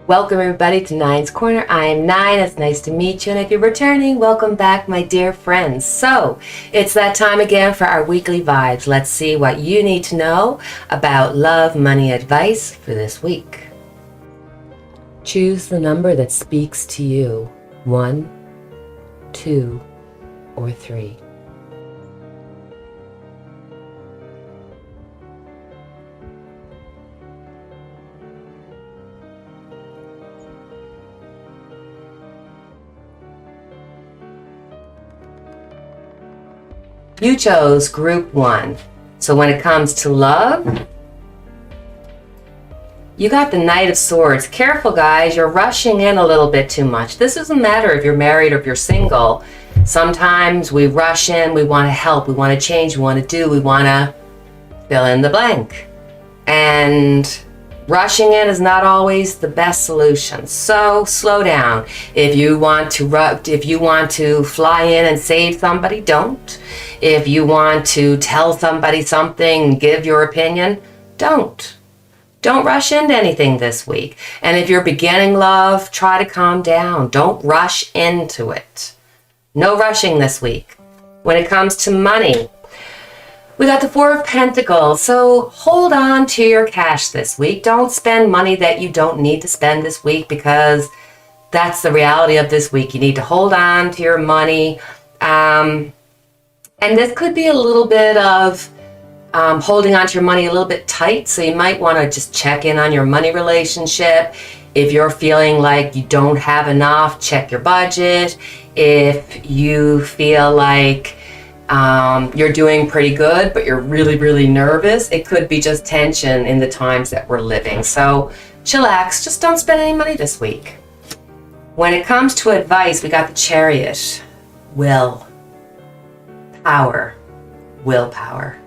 Welcome everybody to Nine's Corner. I'm Nine. It's nice to meet you. And if you're returning, welcome back, my dear friends. So it's that time again for our weekly vibes. Let's see what you need to know about love, money advice for this week. Choose the number that speaks to you. 1, 2, or 3. You chose group 1. So when it comes to love, you got the Knight of Swords. Careful, guys, you're rushing in a little bit too much. This doesn't matter if you're married or if you're single. Sometimes we rush in, we want to help, we want to change, we want to do, we want to fill in the blank. And rushing in is not always the best solution. So slow down. If you want to fly in and save somebody, don't. If you want to tell somebody something, give your opinion, don't. Don't rush into anything this week. And if you're beginning love, try to calm down. Don't rush into it. No rushing this week. When it comes to money, we got the Four of Pentacles. So hold on to your cash this week. Don't spend money that you don't need to spend this week, because that's the reality of this week. You need to hold on to your money. And this could be a little bit of holding on to your money a little bit tight. So you might want to just check in on your money relationship. If you're feeling like you don't have enough, check your budget. If you feel like you're doing pretty good, but you're really, really nervous, it could be just tension in the times that we're living. So chillax, just don't spend any money this week. When it comes to advice, we got the Chariot. Willpower.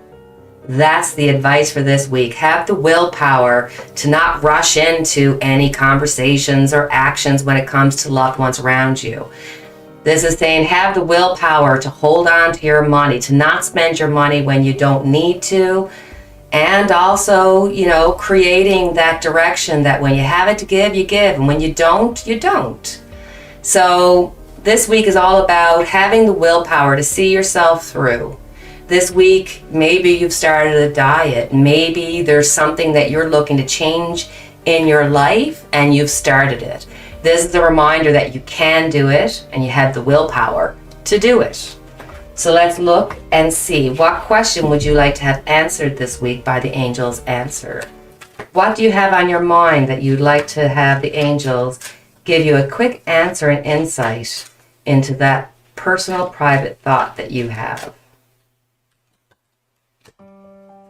That's the advice for this week. Have the willpower to not rush into any conversations or actions when it comes to loved ones around you. This is saying have the willpower to hold on to your money, to not spend your money when you don't need to, and also, creating that direction that when you have it to give, you give, and when you don't, you don't. So this week is all about having the willpower to see yourself through. This week, maybe you've started a diet. Maybe there's something that you're looking to change in your life and you've started it. This is a reminder that you can do it and you have the willpower to do it. So let's look and see, what question would you like to have answered this week by the angels answer? What do you have on your mind that you'd like to have the angels give you a quick answer and insight into that personal private thought that you have?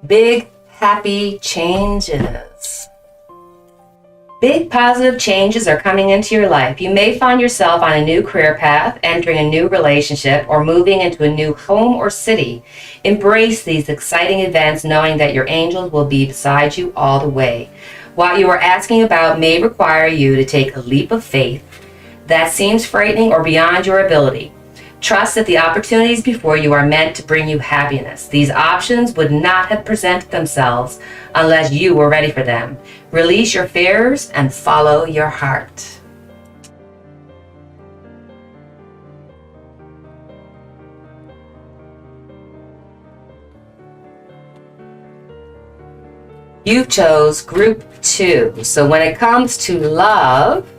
Big happy changes. Big positive changes are coming into your life. You may find yourself on a new career path, entering a new relationship, or moving into a new home or city. Embrace these exciting events, knowing that your angels will be beside you all the way. What you are asking about may require you to take a leap of faith that seems frightening or beyond your ability. Trust that the opportunities before you are meant to bring you happiness. These options would not have presented themselves unless you were ready for them. Release your fears and follow your heart. You chose group 2. So when it comes to love,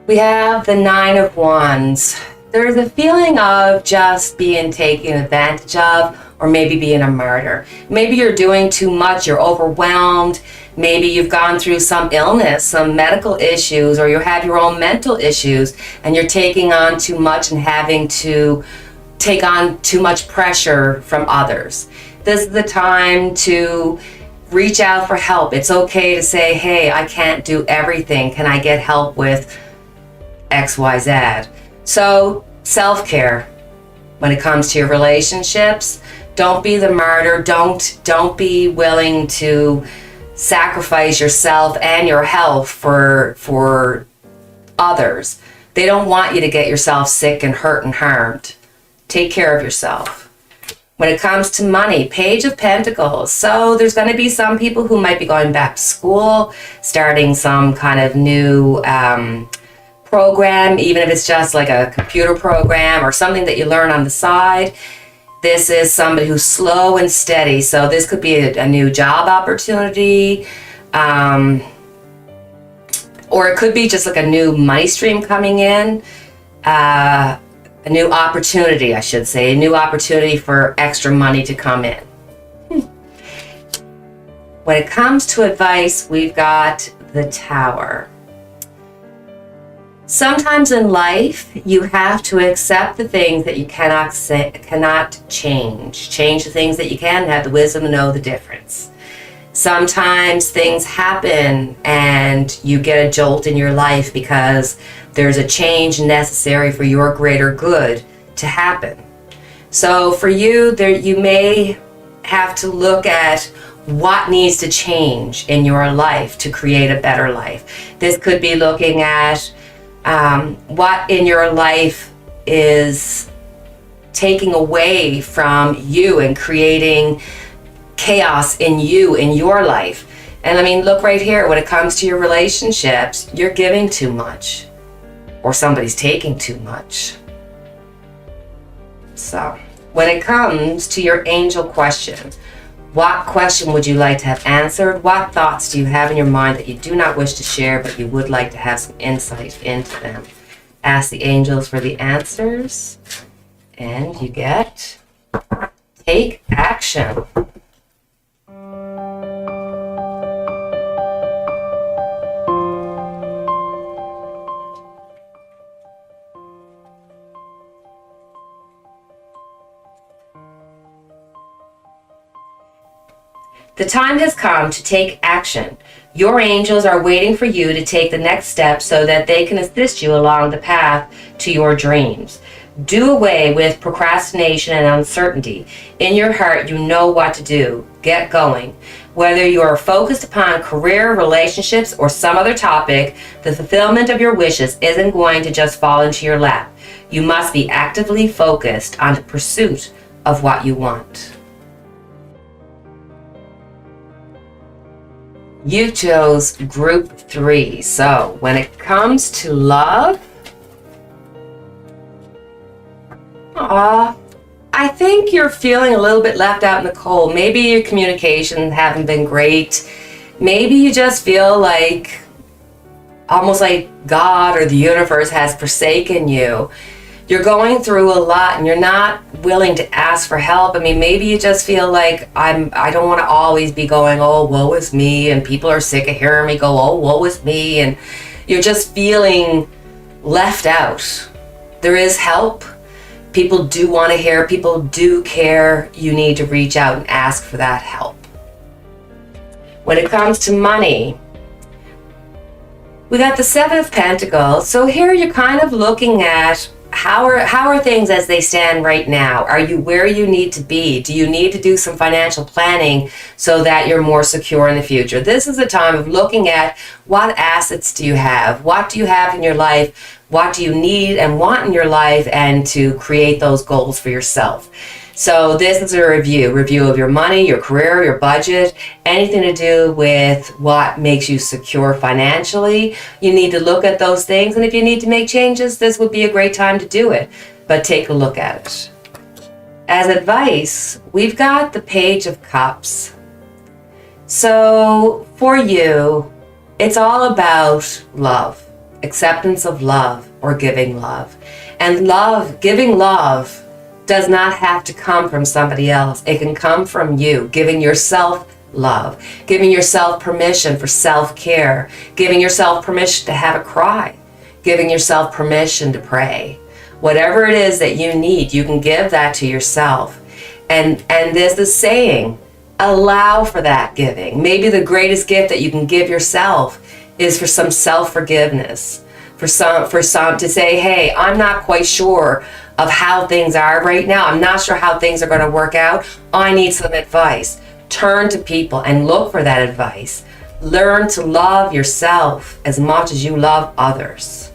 we have the Nine of Wands. There's a feeling of just being taken advantage of, or maybe being a martyr. Maybe you're doing too much, you're overwhelmed. Maybe you've gone through some illness, some medical issues, or you have your own mental issues, and you're taking on too much and having to take on too much pressure from others. This is the time to reach out for help. It's okay to say, hey, I can't do everything. Can I get help with XYZ? So self-care when it comes to your relationships. Don't be the martyr. Don't be willing to sacrifice yourself and your health for others. They don't want you to get yourself sick and hurt and harmed. Take care of yourself. When it comes to money, Page of Pentacles. So there's going to be some people who might be going back to school, starting some kind of new program, even if it's just like a computer program or something that you learn on the side. This is somebody who's slow and steady. So this could be a new job opportunity, or it could be just like a new money stream coming in. A new opportunity, I should say, a new opportunity for extra money to come in. When it comes to advice, we've got the Tower. Sometimes in life, you have to accept the things that you cannot change. Change the things that you can, have the wisdom to know the difference. Sometimes things happen and you get a jolt in your life because there's a change necessary for your greater good to happen. So for you, you may have to look at what needs to change in your life to create a better life. This could be looking at what in your life is taking away from you and creating chaos in you, in your life. And I mean, look right here, when it comes to your relationships, you're giving too much, or somebody's taking too much. So when it comes to your angel question, what question would you like to have answered? What thoughts do you have in your mind that you do not wish to share, but you would like to have some insight into them? Ask the angels for the answers, and you get take action. The time has come to take action. Your angels are waiting for you to take the next step so that they can assist you along the path to your dreams. Do away with procrastination and uncertainty. In your heart, you know what to do. Get going. Whether you are focused upon career, relationships, or some other topic, the fulfillment of your wishes isn't going to just fall into your lap. You must be actively focused on the pursuit of what you want. You chose group 3. So when it comes to love, I think you're feeling a little bit left out in the cold. Maybe your communications haven't been great. Maybe you just feel like almost like God or the universe has forsaken you. You're going through a lot and you're not willing to ask for help. I mean, maybe you just feel like I don't want to always be going, oh, woe is me, and people are sick of hearing me go, oh, woe is me, and you're just feeling left out. There is help. People do want to hear, people do care. You need to reach out and ask for that help. When it comes to money, we got the 7 of Pentacles. So here you're kind of looking at how are things as they stand right now? Are you where you need to be? Do you need to do some financial planning so that you're more secure in the future? This is a time of looking at what assets do you have? What do you have in your life? What do you need and want in your life, and to create those goals for yourself. So this is a review of your money, your career, your budget, anything to do with what makes you secure financially. You need to look at those things, and if you need to make changes, this would be a great time to do it. But take a look at it. As advice, we've got the Page of Cups. So for you, it's all about love, acceptance of love, or giving love. And giving love does not have to come from somebody else. It can come from you, giving yourself love, giving yourself permission for self-care, giving yourself permission to have a cry, giving yourself permission to pray. Whatever it is that you need, you can give that to yourself. And there's the saying, allow for that giving. Maybe the greatest gift that you can give yourself is for some self-forgiveness, for some to say, hey, I'm not quite sure of how things are right now. I'm not sure how things are going to work out. I need some advice. Turn to people and look for that advice. Learn to love yourself as much as you love others.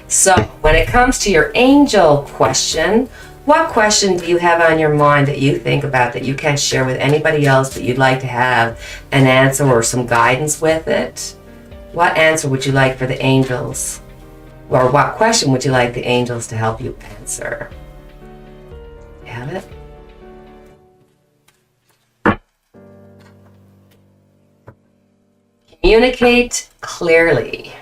So when it comes to your angel question, What question do you have on your mind that you think about that you can't share with anybody else, that you'd like to have an answer or some guidance with it? What answer would you like for the angels? Or what question would you like the angels to help you answer? You have it? Communicate clearly.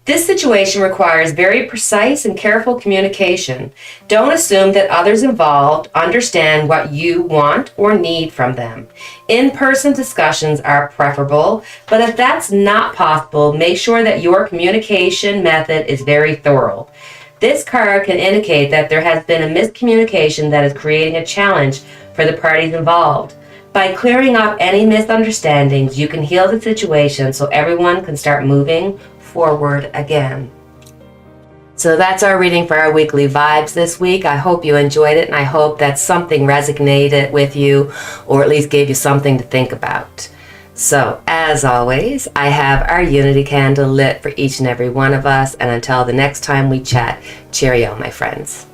This situation requires very precise and careful communication. Don't assume that others involved understand what you want or need from them. In-person discussions are preferable, but if that's not possible, make sure that your communication method is very thorough. This card can indicate that there has been a miscommunication that is creating a challenge for the parties involved. By clearing up any misunderstandings, you can heal the situation so everyone can start moving forward again. So that's our reading for our weekly vibes this week. I hope you enjoyed it, and I hope that something resonated with you, or at least gave you something to think about. So as always, I have our unity candle lit for each and every one of us, and until the next time we chat, cheerio, my friends.